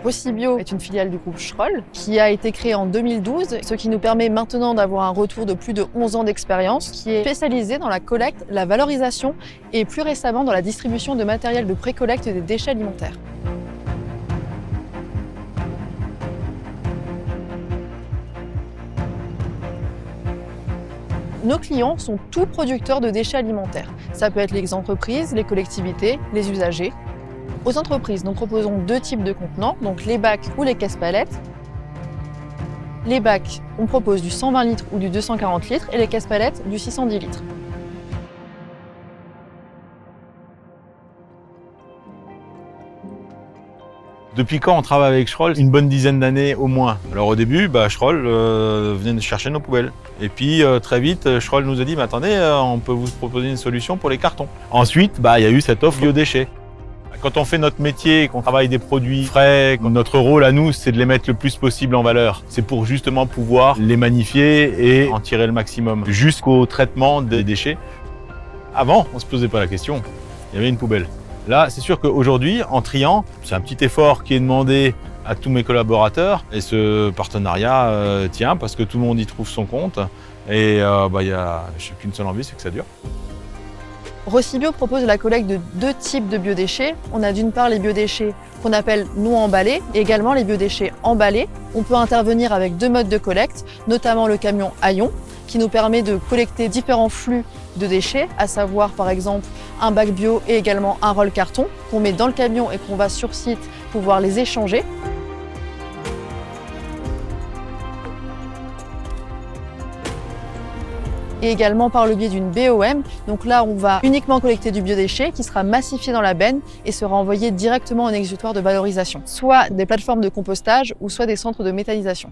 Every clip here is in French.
Rossibio est une filiale du groupe Schroll qui a été créée en 2012, ce qui nous permet maintenant d'avoir un retour de plus de 11 ans d'expérience, qui est spécialisé dans la collecte, la valorisation et plus récemment dans la distribution de matériel de pré-collecte des déchets alimentaires. Nos clients sont tous producteurs de déchets alimentaires. Ça peut être les entreprises, les collectivités, les usagers. Aux entreprises, nous proposons deux types de contenants, donc les bacs ou les caisses palettes. Les bacs, on propose du 120 litres ou du 240 litres et les caisses palettes du 610 litres. Depuis quand on travaille avec Schroll? Une bonne dizaine d'années au moins. Alors au début, Schroll venait chercher nos poubelles. Et puis très vite, Schroll nous a dit, mais attendez, on peut vous proposer une solution pour les cartons. Ensuite, il y a eu cette offre biodéchets. Quand on fait notre métier, qu'on travaille des produits frais, notre rôle à nous, c'est de les mettre le plus possible en valeur. C'est pour justement pouvoir les magnifier et en tirer le maximum jusqu'au traitement des déchets. Avant, on ne se posait pas la question. Il y avait une poubelle. Là, c'est sûr qu'aujourd'hui, en triant, c'est un petit effort qui est demandé à tous mes collaborateurs. Et ce partenariat tient parce que tout le monde y trouve son compte. Et j'ai qu'une seule envie, c'est que ça dure. Rossibio propose la collecte de deux types de biodéchets. On a d'une part les biodéchets qu'on appelle non emballés et également les biodéchets emballés. On peut intervenir avec deux modes de collecte, notamment le camion Aion, qui nous permet de collecter différents flux de déchets, à savoir par exemple un bac bio et également un roll carton qu'on met dans le camion et qu'on va sur site pouvoir les échanger. Et également par le biais d'une BOM. Donc là, on va uniquement collecter du biodéchet qui sera massifié dans la benne et sera envoyé directement en exutoire de valorisation, soit des plateformes de compostage ou soit des centres de méthanisation.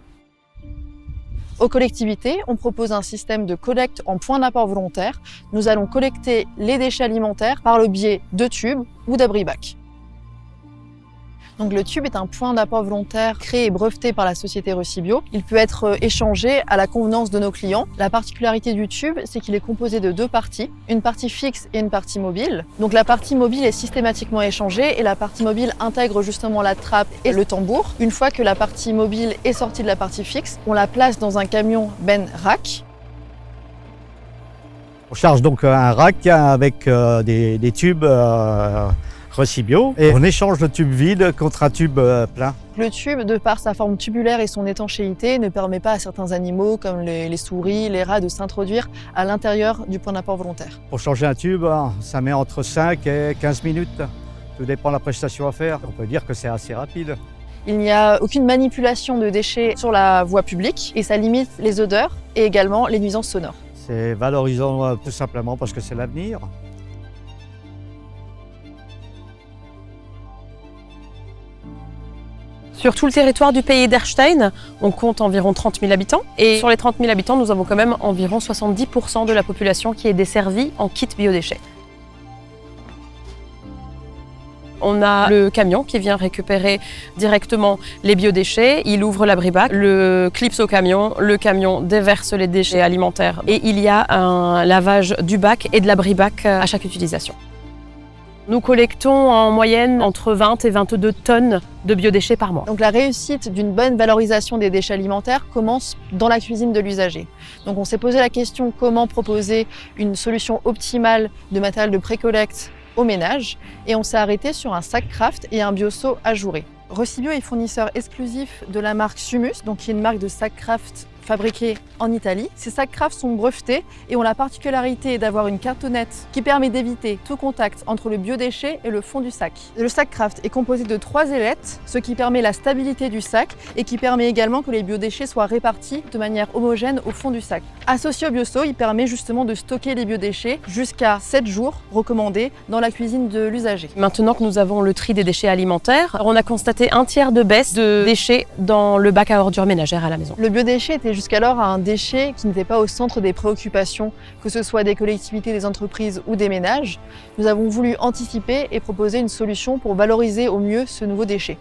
Aux collectivités, on propose un système de collecte en point d'apport volontaire. Nous allons collecter les déchets alimentaires par le biais de tubes ou d'abri-bacs. Donc le tube est un point d'apport volontaire créé et breveté par la société Rossibio. Il peut être échangé à la convenance de nos clients. La particularité du tube, c'est qu'il est composé de deux parties, une partie fixe et une partie mobile. Donc la partie mobile est systématiquement échangée et la partie mobile intègre justement la trappe et le tambour. Une fois que la partie mobile est sortie de la partie fixe, on la place dans un camion Ben rack. On charge donc un rack avec des tubes Rossibio et on échange le tube vide contre un tube plein. Le tube, de par sa forme tubulaire et son étanchéité, ne permet pas à certains animaux comme les souris, les rats de s'introduire à l'intérieur du point d'apport volontaire. Pour changer un tube, ça met entre 5 et 15 minutes. Tout dépend de la prestation à faire. On peut dire que c'est assez rapide. Il n'y a aucune manipulation de déchets sur la voie publique et ça limite les odeurs et également les nuisances sonores. C'est valorisant tout simplement parce que c'est l'avenir. Sur tout le territoire du pays d'Erstein, on compte environ 30 000 habitants. Et sur les 30 000 habitants, nous avons quand même environ 70% de la population qui est desservie en kit biodéchets. On a le camion qui vient récupérer directement les biodéchets, il ouvre l'abri-bac, le clipse au camion, le camion déverse les déchets alimentaires et il y a un lavage du bac et de l'abri-bac à chaque utilisation. Nous collectons en moyenne entre 20 et 22 tonnes de biodéchets par mois. Donc la réussite d'une bonne valorisation des déchets alimentaires commence dans la cuisine de l'usager. Donc on s'est posé la question comment proposer une solution optimale de matériel de pré-collecte au ménage et on s'est arrêté sur un sac craft et un bioseau ajouré. Rossibio est fournisseur exclusif de la marque Sumus, donc qui est une marque de sac craft fabriqués en Italie. Ces sacs craft sont brevetés et ont la particularité d'avoir une cartonnette qui permet d'éviter tout contact entre le biodéchet et le fond du sac. Le sac craft est composé de 3 ailettes, ce qui permet la stabilité du sac et qui permet également que les biodéchets soient répartis de manière homogène au fond du sac. Associé au bioseau, il permet justement de stocker les biodéchets jusqu'à 7 jours recommandés dans la cuisine de l'usager. Maintenant que nous avons le tri des déchets alimentaires, on a constaté un tiers de baisse de déchets dans le bac à ordures ménagères à la maison. Le biodéchet était jusqu'alors un déchet qui n'était pas au centre des préoccupations, que ce soit des collectivités, des entreprises ou des ménages. Nous avons voulu anticiper et proposer une solution pour valoriser au mieux ce nouveau déchet.